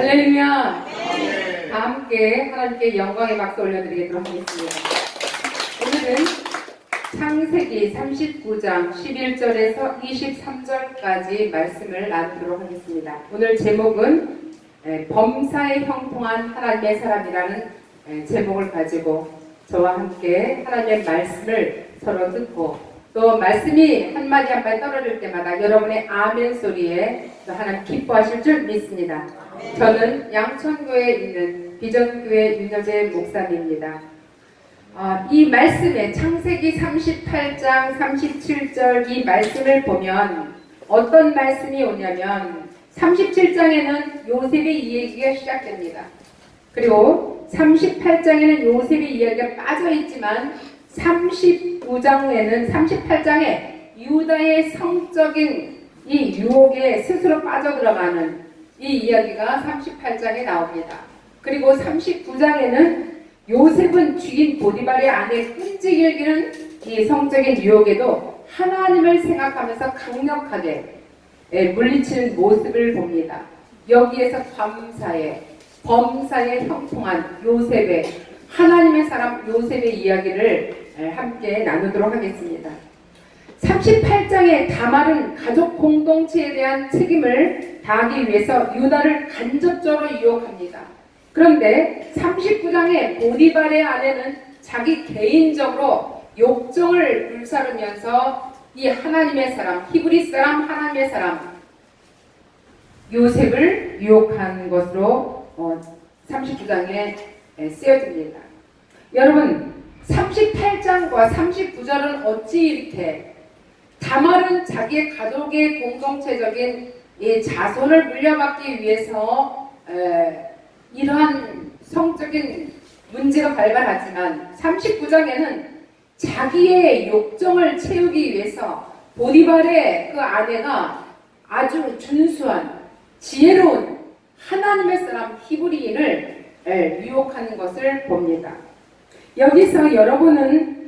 할렐루야. 다 함께 하나님께 영광의 박수 올려드리도록 하겠습니다. 오늘은 창세기 39장 11절에서 23절까지 말씀을 나누도록 하겠습니다. 오늘 제목은 범사에 형통한 하나님의 사람이라는 제목을 가지고 저와 함께 하나님의 말씀을 서로 듣고 또 말씀이 한마디 한마디 떨어질 때마다 여러분의 아멘 소리에 하나님 기뻐하실 줄 믿습니다. 저는 양천교에 있는 비전교회 윤여재 목사님입니다. 이 말씀에 창세기 38장 37절 이 말씀을 보면 어떤 말씀이 오냐면 37장에는 요셉의 이야기가 시작됩니다. 그리고 38장에는 요셉의 이야기가 빠져있지만 39장에는 38장에 유다의 성적인 이 유혹에 스스로 빠져들어가는 이 이야기가 38장에 나옵니다. 그리고 39장에는 요셉은 죽인 보디발의 아내 끈질기는 이 성적인 유혹에도 하나님을 생각하면서 강력하게 물리치는 모습을 봅니다. 여기에서 범사에 형통한 요셉의 하나님의 사람 요셉의 이야기를 함께 나누도록 하겠습니다. 38장에 다말은 가족 공동체에 대한 책임을 다하기 위해서 유다를 간접적으로 유혹합니다. 그런데 39장에 보디발의 아내는 자기 개인적으로 욕정을 불사르면서 이 하나님의 사람, 히브리 사람, 하나님의 사람 요셉을 유혹한 것으로 39장에 쓰여집니다. 여러분 38장과 39절은 어찌 이렇게 다말은 자기의 가족의 공동체적인 이 자손을 물려받기 위해서 이러한 성적인 문제가 발발하지만 39장에는 자기의 욕정을 채우기 위해서 보디발의 그 아내가 아주 준수한 지혜로운 하나님의 사람 히브리인을 유혹하는 것을 봅니다. 여기서 여러분은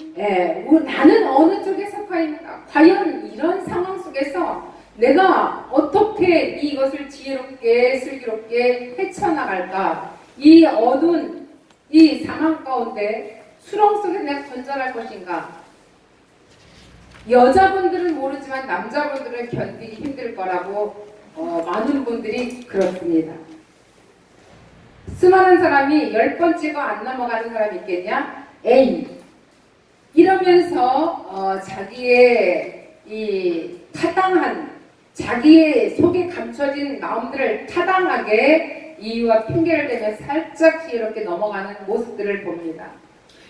나는 어느 쪽에 속하는가? 과연 이런 상황 속에서 내가 어떻게 이것을 지혜롭게 슬기롭게 헤쳐나갈까? 이 어두운 이 상황 가운데 수렁 속에 내가 건져갈 것인가? 여자분들은 모르지만 남자분들은 견디기 힘들 거라고 많은 분들이 그렇습니다. 수많은 사람이 10번 찍어 안 넘어가는 사람이 있겠냐? A. 이러면서 자기의 이 타당한 자기의 속에 감춰진 마음들을 타당하게 이유와 핑계를 대며 살짝 지혜롭게 넘어가는 모습들을 봅니다.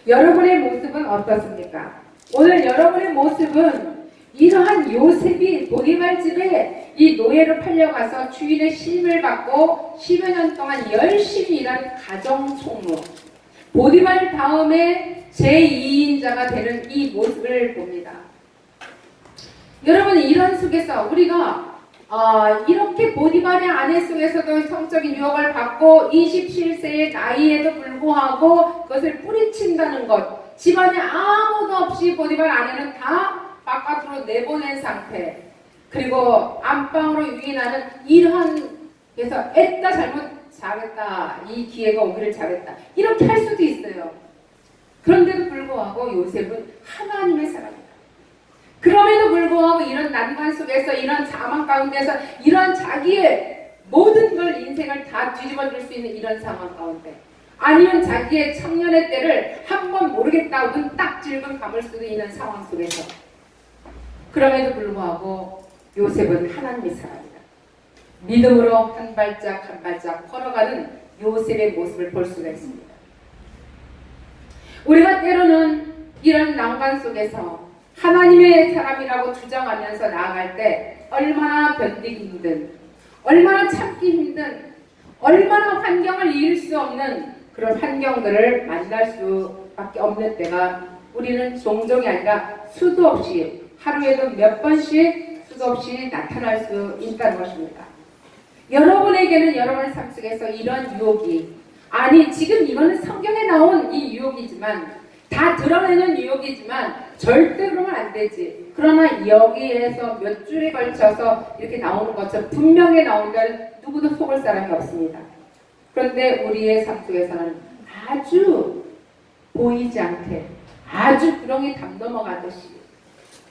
여러분의 모습은 어떻습니까? 오늘 여러분의 모습은 이러한 요셉이 보디발 집에 이 노예로 팔려가서 주인의 신임을 받고 10여 년 동안 열심히 일한 가정총무 보디발 다음에 제2인자가 되는 이 모습을 봅니다. 여러분 이런 속에서 우리가 이렇게 보디발의 아내 속에서도 성적인 유혹을 받고 27세의 나이에도 불구하고 그것을 뿌리친다는 것 집안에 아무도 없이 보디발 아내는 다 바깥으로 내보낸 상태 그리고 안방으로 유인하는 이러한 그래서 애따 잘했다 이 기회가 오기를 잘했다 이렇게 할 수도 있어요. 그런데도 불구하고 요셉은 하나님의 사람이다. 그럼에도 불구하고 이런 난관 속에서 이런 자망 가운데서 이런 자기의 모든 걸 인생을 다 뒤집어줄 수 있는 이런 상황 가운데 아니면 자기의 청년의 때를 한번 모르겠다고 눈 딱 질끈 감을 수도 있는 상황 속에서 그럼에도 불구하고 요셉은 하나님의 사람이다. 믿음으로 한 발짝 한 발짝 걸어가는 요셉의 모습을 볼 수가 있습니다. 우리가 때로는 이런 난관 속에서 하나님의 사람이라고 주장하면서 나아갈 때 얼마나 견디기 힘든, 얼마나 참기 힘든, 얼마나 환경을 이길 수 없는 그런 환경들을 만날 수밖에 없는 때가 우리는 종종이 아니라 수도 없이 하루에도 몇 번씩 수도 없이 나타날 수 있다는 것입니다. 여러분에게는 여러분의 삶 속에서 이런 유혹이 아니 지금 이거는 성경에 나온 이 유혹이지만 다 드러내는 유혹이지만 절대 그러면 안 되지. 그러나 여기에서 몇 줄에 걸쳐서 이렇게 나오는 것처럼 분명히 나온다면 누구도 속을 사람이 없습니다. 그런데 우리의 삶 속에서는 아주 보이지 않게 아주 구렁이 담 넘어가듯이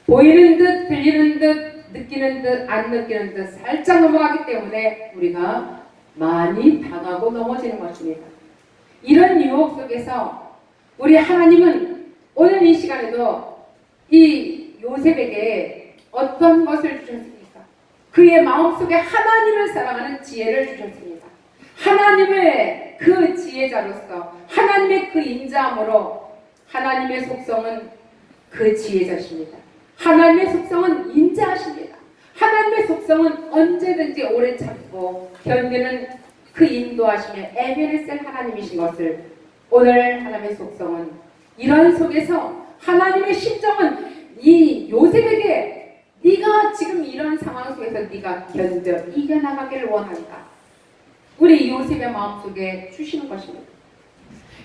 보이는 듯 들리는 듯 느끼는 듯 안 느끼는 듯 살짝 넘어가기 때문에 우리가 많이 당하고 넘어지는 것입니다. 이런 유혹 속에서 우리 하나님은 오늘 이 시간에도 이 요셉에게 어떤 것을 주셨습니까? 그의 마음속에 하나님을 사랑하는 지혜를 주셨습니다. 하나님의 그 지혜자로서 하나님의 그 인자함으로 하나님의 속성은 그 지혜자십니다. 하나님의 속성은 인자하십니다. 하나님의 속성은 언제든지 오래 참고 견디는 그 인도하심의 에베네셀 하나님이신 것을 오늘 하나님의 속성은 이런 속에서 하나님의 심정은 이 요셉에게 네가 지금 이런 상황 속에서 네가 견뎌 이겨나가기를 원한다. 우리 요셉의 마음속에 주시는 것입니다.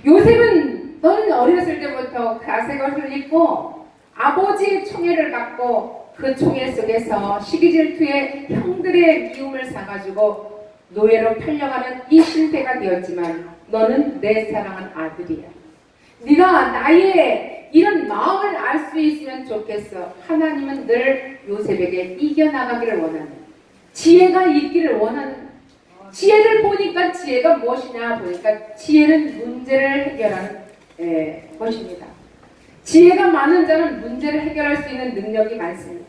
요셉은 너는 어렸을 때부터 가색옷을 입고 아버지의 총애를 받고 그 총애 속에서 시기질투에 형들의 미움을 사가지고 노예로 팔려가는 이 신세가 되었지만 너는 내 사랑한 아들이야. 네가 나의 이런 마음을 알 수 있으면 좋겠어. 하나님은 늘 요셉에게 이겨나가기를 원하는 지혜가 있기를 원하는 지혜를 보니까 지혜가 무엇이냐 보니까 지혜는 문제를 해결하는 것입니다. 지혜가 많은 자는 문제를 해결할 수 있는 능력이 많습니다.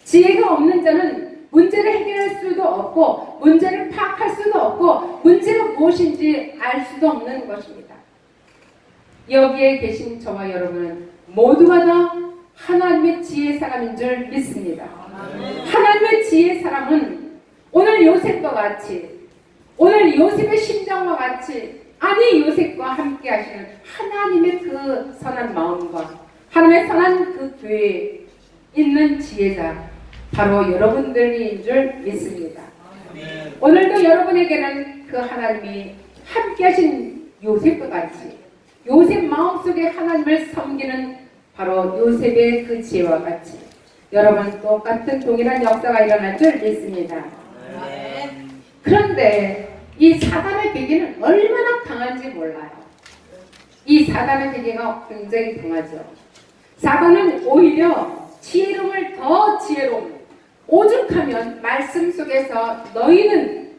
지혜가 없는 자는 문제를 해결할 수도 없고 문제를 파악할 수도 없고 문제가 무엇인지 알 수도 없는 것입니다. 여기에 계신 저와 여러분은 모두가 다 하나님의 지혜 사람인 줄 믿습니다. 하나님의 지혜 사람은 오늘 요셉과 같이 오늘 요셉의 심정과 같이 아니 요셉과 함께 하시는 하나님의 그 선한 마음과 하나님의 선한 그 교회에 있는 지혜자 바로 여러분들인 줄 믿습니다. 오늘도 여러분에게는 그 하나님이 함께 하신 요셉과 같이 요셉 마음속에 하나님을 섬기는 바로 요셉의 그 지혜와 같이 여러분 똑같은 동일한 역사가 일어날 줄 믿습니다. 그런데 이 사단의 계기는 얼마나 강한지 몰라요. 이 사단의 계기가 굉장히 강하죠. 사단은 오히려 지혜로움을 더 지혜로움 오죽하면 말씀 속에서 너희는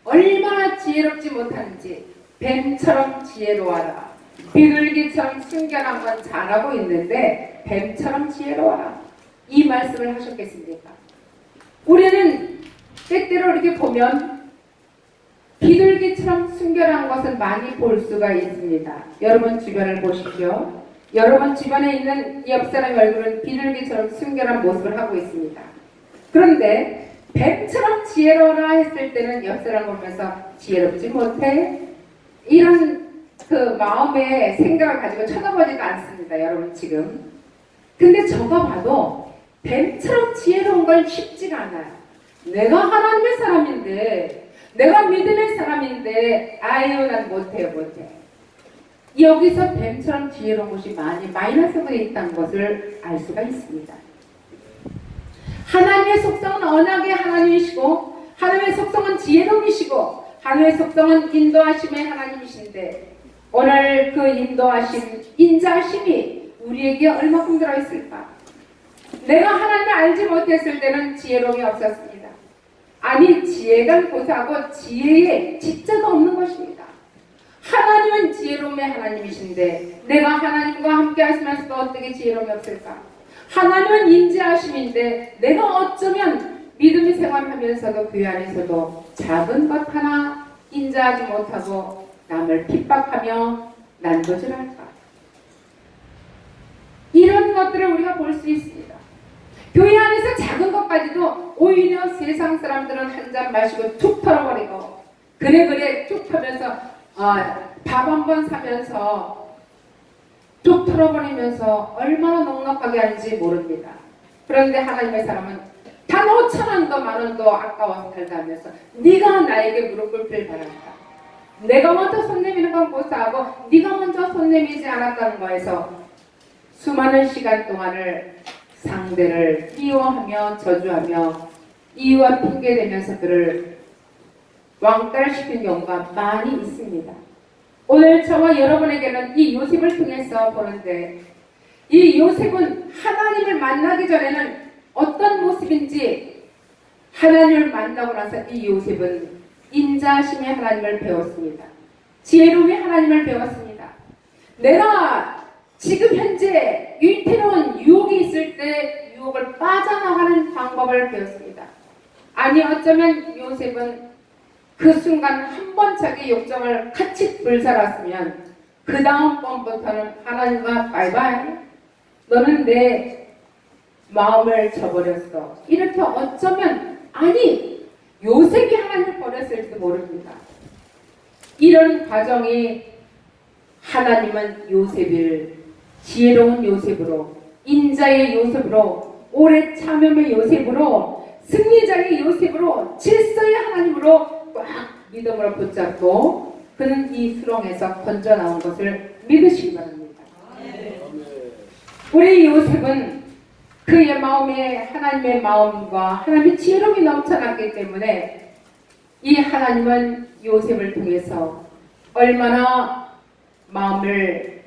얼마나 지혜롭지 못한지 뱀처럼 지혜로워라. 비둘기처럼 순결한 건 잘하고 있는데 뱀처럼 지혜로워라. 이 말씀을 하셨겠습니까? 우리는 때때로 이렇게 보면 비둘기처럼 순결한 것은 많이 볼 수가 있습니다. 여러분 주변을 보십시오. 여러분 주변에 있는 옆 사람의 얼굴은 비둘기처럼 순결한 모습을 하고 있습니다. 그런데 뱀처럼 지혜로워라 했을 때는 옆 사람 보면서 지혜롭지 못해? 이런 그 마음의 생각을 가지고 쳐다보지도 않습니다. 여러분 지금. 근데 저가 봐도 뱀처럼 지혜로운 건 쉽지가 않아요. 내가 하나님의 사람인데 내가 믿음의 사람인데 아유 난 못해요 못해. 여기서 뱀처럼 지혜로운 것이 많이 마이너스가 있다는 것을 알 수가 있습니다. 하나님의 속성은 언약의 하나님이시고 하나님의 속성은 지혜로우시고 하나님의 속성은 인도하심의 하나님이신데 오늘 그 인도하심, 인자하심이 우리에게 얼마큼 들어있을까? 내가 하나님을 알지 못했을 때는 지혜로움이 없었습니다. 아니 지혜가 고사하고 지혜에 지자가 없는 것입니다. 하나님은 지혜로움의 하나님이신데 내가 하나님과 함께 하시면서도 어떻게 지혜로움이 없을까? 하나님은 인자하심인데 내가 어쩌면 믿음의 생활하면서도 교회 안에서도 작은 것 하나 인자하지 못하고 남을 핍박하며 난도질할까? 이런 것들을 우리가 볼 수 있습니다. 교회 안에서 작은 것까지도 오히려 세상 사람들은 한 잔 마시고 툭 털어버리고 그래 툭 털면서 밥 한 번 사면서 툭 털어버리면서 얼마나 넉넉하게 하는지 모릅니다. 그런데 하나님의 사람은 단 5,000원도 10,000원도 아까워서 살다 하면서 네가 나에게 무릎 꿇길 바란다. 내가 먼저 손 내미는 건 고사하고 네가 먼저 손 내미지 않았다는 거에서 수많은 시간 동안을 상대를 미워하며 저주하며 이유와 핑계대면서 그를 왕따시키는 경우가 많이 있습니다. 오늘 저와 여러분에게는 이 요셉을 통해서 보는데 이 요셉은 하나님을 만나기 전에는 어떤 모습인지 하나님을 만나고 나서 이 요셉은 인자하심의 하나님을 배웠습니다. 지혜로움의 하나님을 배웠습니다. 내가 지금 현재 위태로운 유혹이 있을 때 유혹을 빠져나가는 방법을 배웠습니다. 아니 어쩌면 요셉은 그 순간 한 번 자기 욕정을 같이 불살았으면 그 다음 번부터는 하나님과 바이바이, 너는 내 마음을 저버렸어. 이렇게 어쩌면 아니 요셉이 하나님을 버렸을지도 모릅니다. 이런 과정이 하나님은 요셉을 지혜로운 요셉으로, 인자의 요셉으로, 오래 참음의 요셉으로, 승리자의 요셉으로, 질서의 하나님으로 꽉 믿음으로 붙잡고 그는 이 수렁에서 건져 나온 것을 믿으시기 바랍니다. 우리 요셉은 그의 마음에 하나님의 마음과 하나님의 지혜로움이 넘쳐났기 때문에 이 하나님은 요셉을 통해서 얼마나 마음을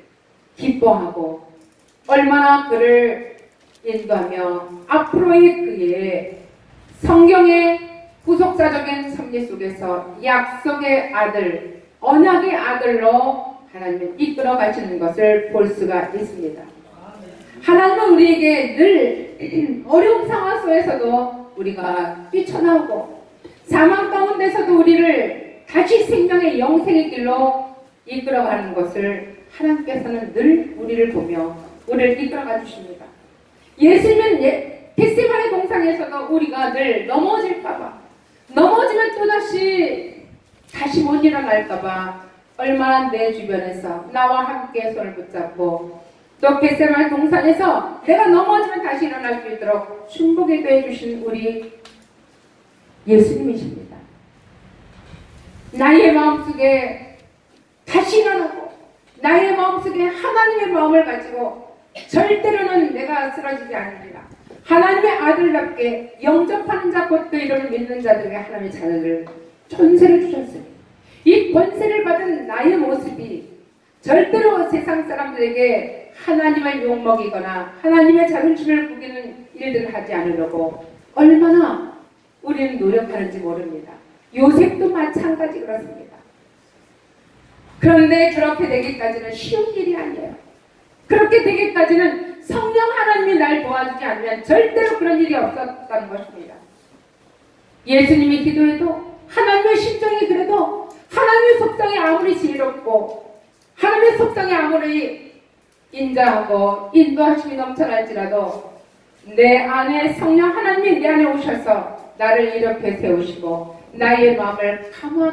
기뻐하고 얼마나 그를 인도하며 앞으로의 그의 성경의 구속사적인 섭리 속에서 약속의 아들, 언약의 아들로 하나님을 이끌어 가시는 것을 볼 수가 있습니다. 하나님은 우리에게 늘 어려운 상황 속에서도 우리가 뛰쳐나오고 사망 가운데서도 우리를 다시 생명의 영생의 길로 이끌어가는 것을 하나님께서는 늘 우리를 보며 우리를 이끌어가 주십니다. 예수님은 겟세마네 동산에서도 우리가 늘 넘어질까봐, 넘어지면 또다시 다시 못 일어날까봐 얼마나 내 주변에서 나와 함께 손을 붙잡고 또 겟세마네 동산에서 내가 넘어지면 다시 일어날 수 있도록 축복해 주신 우리 예수님이십니다. 나의 마음속에 다시 일어나고 나의 마음속에 하나님의 마음을 가지고 절대로는 내가 쓰러지지 않으리라. 하나님의 아들답게 영접하는 자 곧 그 이름을 믿는 자들에게 하나님의 자녀를 권세를 주셨으니 이 권세를 받은 나의 모습이 절대로 세상 사람들에게 하나님을 욕먹이거나 하나님의 자존심을 구기는 일들을 하지 않으려고 얼마나 우리는 노력하는지 모릅니다. 요셉도 마찬가지 그렇습니다. 그런데 그렇게 되기까지는 쉬운 일이 아니에요. 그렇게 되기까지는 성령 하나님이 날 도와주지 않으면 절대로 그런 일이 없었다는 것입니다. 예수님이 기도해도 하나님의 심정이 그래도 하나님의 속성이 아무리 지혜롭고 하나님의 속성이 아무리 인자하고 인도하심이 넘쳐날지라도 내 안에 성령 하나님이 내 안에 오셔서 나를 이렇게 세우시고 나의 마음을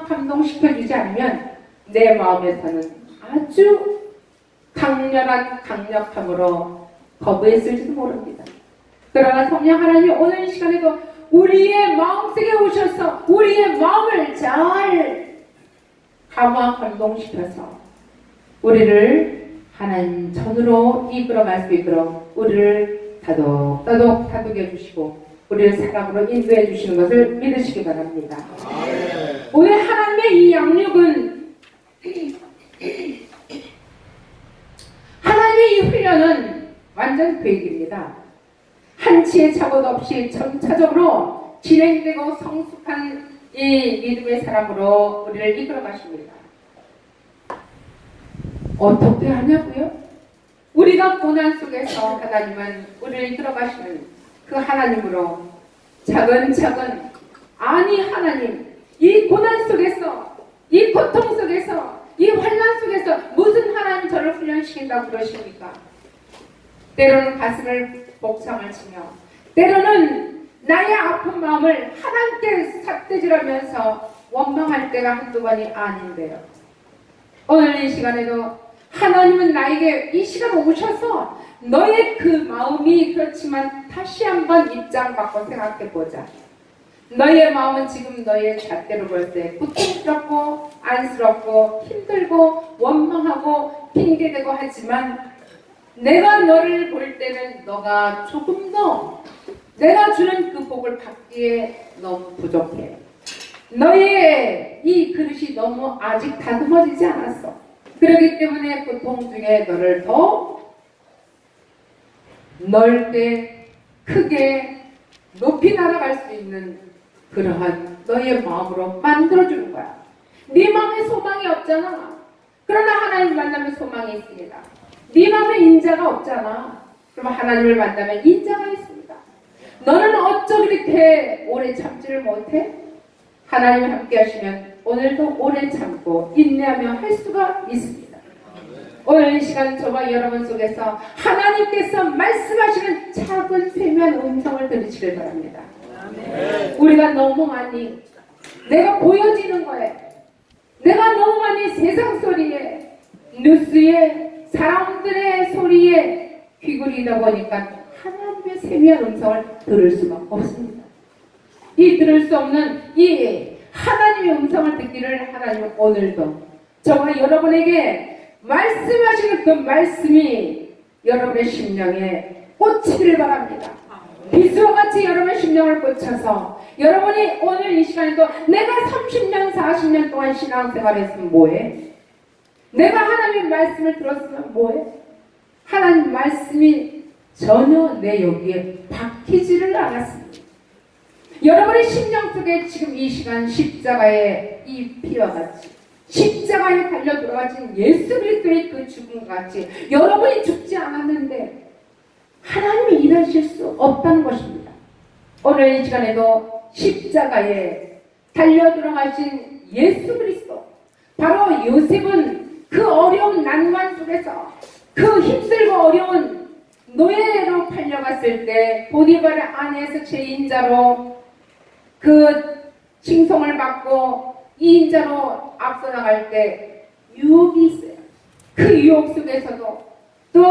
감동시켜주지 않으면 내 마음에서는 아주 강렬한 강력함으로 거부했을지도 모릅니다. 그러나 성령 하나님이 오늘 이 시간에도 우리의 마음속에 오셔서 우리의 마음을 잘 감동시켜서 우리를 하나님 전으로 이끌어갈 수 있도록 우리를 따독 다독여 주시고 우리를 사랑으로 인도해 주시는 것을 믿으시기 바랍니다. 오늘 하나님의 이 양육은 하나님의 이 훈련은 완전 계획입니다. 한치의 착오도 없이 전차적으로 진행되고 성숙한 이 믿음의 사람으로 우리를 이끌어 가십니다. 어떻게 하냐고요? 우리가 고난 속에서 하나님은 우리를 이끌어 가시는 그 하나님으로 차근차근 아니 하나님 이 고난 속에서 이 고통 속에서 이 환난 속에서 무슨 하나님 저를 훈련시킨다고 그러십니까? 때로는 가슴을 복창을 치며 때로는 나의 아픈 마음을 하나님께 삿대질하면서 원망할 때가 한두 번이 아닌데요. 오늘 이 시간에도 하나님은 나에게 이 시간에 오셔서 너의 그 마음이 그렇지만 다시 한번 입장 바꿔 생각해보자. 너의 마음은 지금 너의 잣대로 볼 때 고통스럽고 안쓰럽고 힘들고 원망하고 핑계대고 하지만 내가 너를 볼 때는 너가 조금 더 내가 주는 그 복을 받기에 너무 부족해. 너의 이 그릇이 너무 아직 다듬어지지 않았어. 그렇기 때문에 고통 중에 너를 더 넓게 크게 높이 날아갈 수 있는 그러한 너의 마음으로 만들어주는 거야. 네 마음에 소망이 없잖아. 그러나 하나님 만나면 소망이 있습니다. 네 마음에 인자가 없잖아. 그럼 하나님을 만나면 인자가 있습니다. 너는 어쩜 이렇게 오래 참지를 못해? 하나님이 함께 하시면 오늘도 오래 참고 인내하며 할 수가 있습니다. 오늘 이 시간 저와 여러분 속에서 하나님께서 말씀하시는 작은 세미한 음성을 들으시길 바랍니다. 우리가 너무 많이 내가 보여지는 거에, 내가 너무 많이 세상 소리에, 뉴스에, 사람들의 소리에 귀걸이다 보니까 하나님의 세미한 음성을 들을 수가 없습니다. 이 들을 수 없는 이 하나님의 음성을 듣기를 하나님은 오늘도 저와 여러분에게 말씀하시는 그 말씀이 여러분의 심령에 꽂히기를 바랍니다. 비수와 같이 여러분의 심령을 꽂혀서 여러분이 오늘 이 시간에도 내가 30년, 40년 동안 신앙생활했으면 뭐해? 내가 하나님의 말씀을 들었으면 뭐해? 하나님 말씀이 전혀 내 여기에 박히지를 않았습니다. 여러분의 심령 속에 지금 이 시간 십자가의 이 피와 같이 십자가에 달려 돌아가신 예수 그리스도의 그 죽음과 같이 여러분이 죽지 않았는데 하나님이 일하실 수 없다는 것입니다. 오늘 이 시간에도 십자가에 달려 돌아가신 예수 그리스도, 바로 요셉은 그 어려운 난관 속에서 그 힘들고 어려운 노예로 팔려갔을 때 보디발의 아내에서 제2인자로 그 칭송을 받고 2인자로 앞서 나갈 때 유혹이 있어요. 그 유혹 속에서도 또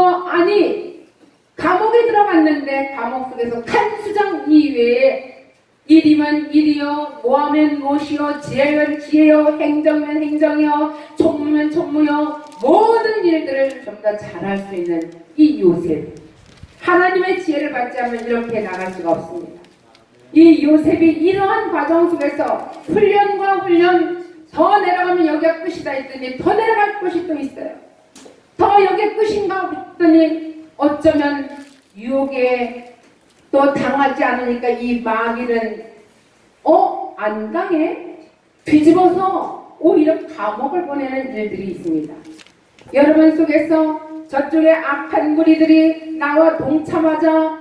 감옥에 들어갔는데 감옥 속에서 간수장 이외에 일이면 일이요, 뭐하면 무엇이요, 지혜면 지혜요, 행정면 행정이요, 총무면 총무요, 모든 일들을 좀 더 잘할 수 있는 이 요셉, 하나님의 지혜를 받지 않으면 이렇게 나갈 수가 없습니다. 이 요셉이 이러한 과정 속에서 훈련과 훈련, 더 내려가면 여기가 끝이다 했더니 더 내려갈 곳이 또 있어요. 더 여기 끝인가 했더니 어쩌면 유혹에 또 당하지 않으니까 이 마귀는 안 당해? 뒤집어서 오히려 감옥을 보내는 일들이 있습니다. 여러분 속에서 저쪽에 악한 무리들이 나와 동침하자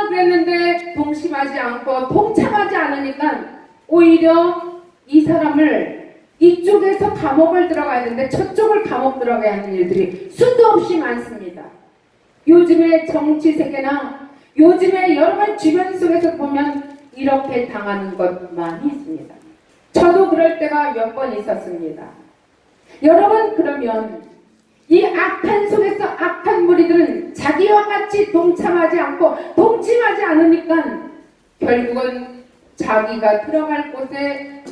그랬는데 동침하지 않고 동참하지 않으니까 오히려 이 사람을 이쪽에서 감옥을 들어가야 되는데 저쪽을 감옥 들어가야 하는 일들이 수도 없이 많습니다. 요즘의 정치 세계나 요즘의 여러분 주변 속에서 보면 이렇게 당하는 것 많이 있습니다. 저도 그럴 때가 몇 번 있었습니다. 여러분, 그러면 이 악한 속에서 악한 무리들은 자기와 같이 동참하지 않고 동침하지 않으니까 결국은 자기가 들어갈 곳에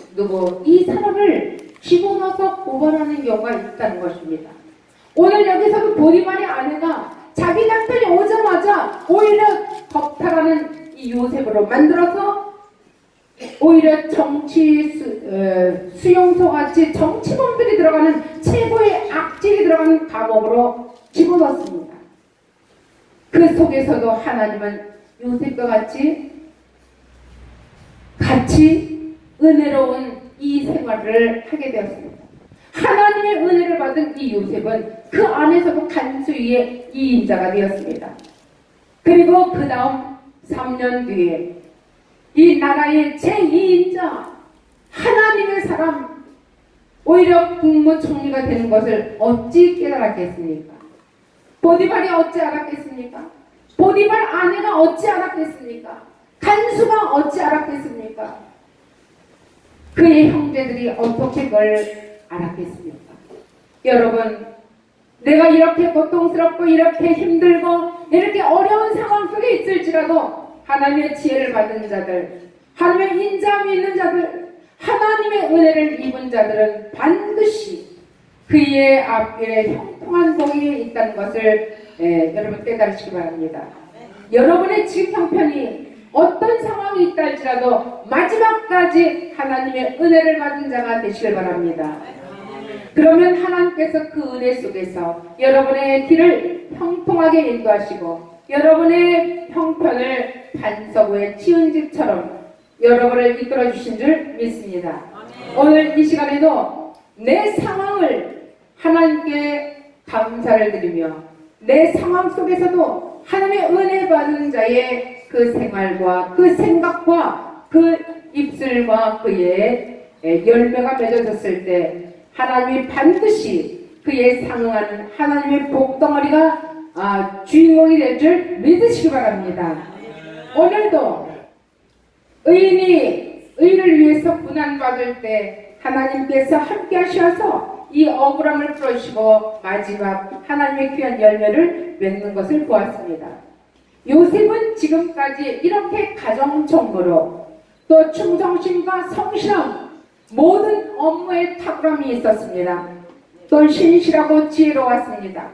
이 사람을 집어넣어서 고발하는 경우가 있다는 것입니다. 오늘 여기서도 보디발의 아내가 자기 남편이 오자마자 오히려 겁탈하는 이 요셉으로 만들어서 오히려 정치 수용소 같이 정치범들이 들어가는 최고의 악질이 들어가는 감옥으로 집어넣습니다. 그 속에서도 하나님은 요셉과 같이 은혜로운 이 생활을 하게 되었습니다. 하나님의 은혜를 받은 이 요셉은 그 안에서도 간수위의 2인자가 되었습니다. 그리고 그 다음 3년 뒤에 이 나라의 제2인자 하나님의 사람, 오히려 국무총리가 되는 것을 어찌 깨달았겠습니까? 보디발이 어찌 알았겠습니까? 보디발 아내가 어찌 알았겠습니까? 간수가 어찌 알았겠습니까? 그의 형제들이 어떻게 그걸 알았겠습니까? 여러분, 내가 이렇게 고통스럽고 이렇게 힘들고 이렇게 어려운 상황 속에 있을지라도 하나님의 지혜를 받은 자들, 하나님의 인자함이 있는 자들, 하나님의 은혜를 입은 자들은 반드시 그의 앞길에 형통한 복이 있다는 것을 여러분 깨달으시기 바랍니다. 여러분의 지금 형편이 어떤 상황이 있다 할지라도 마지막까지 하나님의 은혜를 받은 자가 되시길 바랍니다. 그러면 하나님께서 그 은혜 속에서 여러분의 길을 형통하게 인도하시고 여러분의 형편을 반석 위에 치운 집처럼 여러분을 이끌어 주신 줄 믿습니다. 오늘 이 시간에도 내 상황을 하나님께 감사를 드리며 내 상황 속에서도 하나님의 은혜 받은 자의 그 생활과 그 생각과 그 입술과 그의 열매가 맺어졌을 때 하나님이 반드시 그에 상응하는 하나님의 복덩어리가 주인공이 될 줄 믿으시기 바랍니다. 오늘도 의인이 의를 위해서 고난받을 때 하나님께서 함께 하셔서 이 억울함을 풀어주시고 마지막 하나님의 귀한 열매를 맺는 것을 보았습니다. 요셉은 지금까지 이렇게 가정총무로 또 충성심과 성실함 모든 업무에 탁월함이 있었습니다. 또 신실하고 지혜로웠습니다.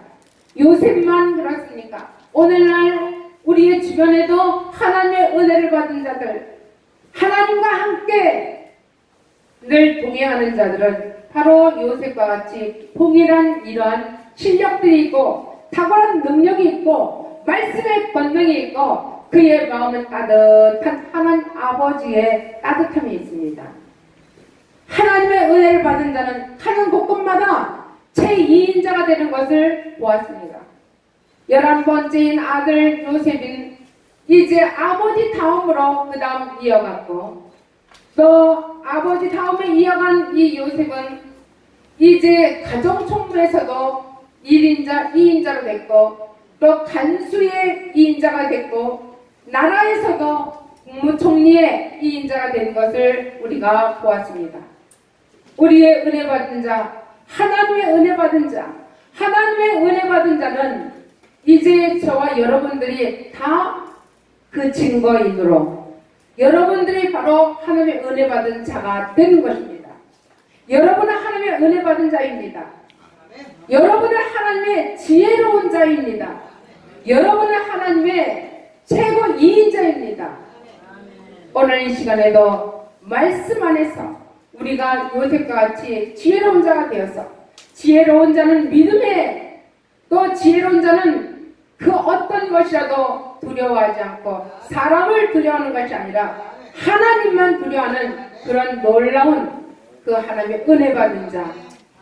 요셉만 그렇습니까? 오늘날 우리의 주변에도 하나님의 은혜를 받은 자들, 하나님과 함께 늘 동행하는 자들은 바로 요셉과 같이 동일한 이러한 실력들이 있고 탁월한 능력이 있고 말씀의 권능이 있고 그의 마음은 따뜻한 하나님 아버지의 따뜻함이 있습니다. 하나님의 은혜를 받은 자는 가는 곳곳마다 제2인자가 되는 것을 보았습니다. 11번째인 아들 요셉은 이제 아버지 다음으로 그 다음 이어갔고 또 아버지 다음에 이어간 이 요셉은 이제 가정총무에서도 1인자, 2인자로 됐고 또 간수의 2인자가 됐고 나라에서도 국무총리의 2인자가 된 것을 우리가 보았습니다. 우리의 은혜 받은 자, 하나님의 은혜 받은 자, 하나님의 은혜 받은 자는 이제 저와 여러분들이 다 그 증거인으로 여러분들이 바로 하나님의 은혜 받은 자가 되는 것입니다. 여러분은 하나님의 은혜 받은 자입니다. 여러분은 하나님의 지혜로운 자입니다. 여러분은 하나님의 최고 2인자입니다. 오늘 이 시간에도 말씀 안에서 우리가 요셉과 같이 지혜로운 자가 되어서 지혜로운 자는 믿음에 또 지혜로운 자는 그 어떤 것이라도 두려워하지 않고 사람을 두려워하는 것이 아니라 하나님만 두려워하는 그런 놀라운 그 하나님의 은혜 받은 자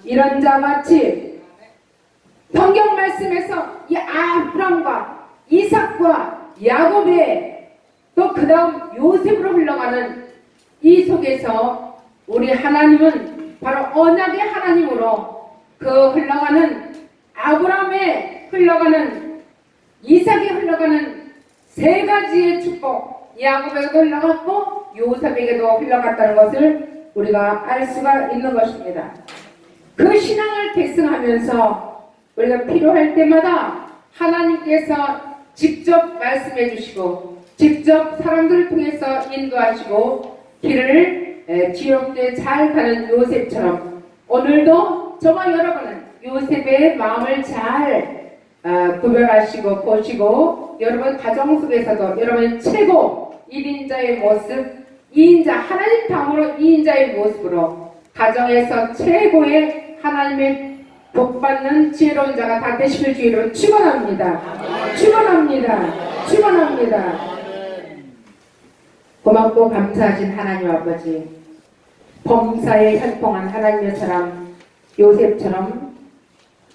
이런 자같이 성경 말씀에서 이 아브람과 이삭과 야곱의 또 그 다음 요셉으로 흘러가는 이 속에서 우리 하나님은 바로 언약의 하나님으로 그 흘러가는 아브람의 흘러가는 이삭이 흘러가는 세 가지의 축복 야곱에게도 흘러갔고 요셉에게도 흘러갔다는 것을 우리가 알 수가 있는 것입니다. 그 신앙을 계승하면서 우리가 필요할 때마다 하나님께서 직접 말씀해 주시고 직접 사람들을 통해서 인도하시고 길을 지혜롭게 잘 가는 요셉처럼 오늘도 저와 여러분은 요셉의 마음을 잘 구별하시고 보시고 여러분 가정 속에서도 여러분의 최고 1인자의 모습 2인자 하나님 다음으로 2인자의 모습으로 가정에서 최고의 하나님의 복받는 지혜로운 자가 다 되시길 주의로 축원합니다. 축원합니다. 축원합니다. 고맙고 감사하신 하나님 아버지 범사에 현통한 하나님의 사람 요셉처럼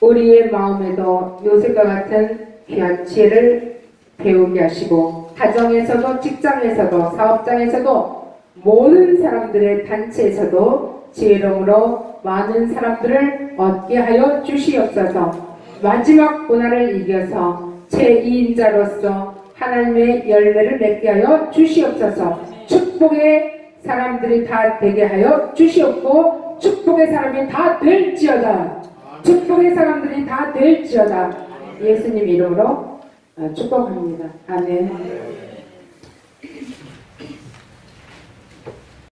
우리의 마음에도 요셉과 같은 귀한 지혜를 배우게 하시고 가정에서도 직장에서도 사업장에서도 모든 사람들의 단체에서도 지혜로움으로 많은 사람들을 얻게 하여 주시옵소서. 마지막 고난을 이겨서 제2인자로서 하나님의 열매를 맺게 하여 주시옵소서. 축복의 사람들이 다 되게 하여 주시옵고 축복의 사람이 다 될지어다. 축복의 사람들이 다 될지어다. 예수님 이름으로 축복합니다. 아멘.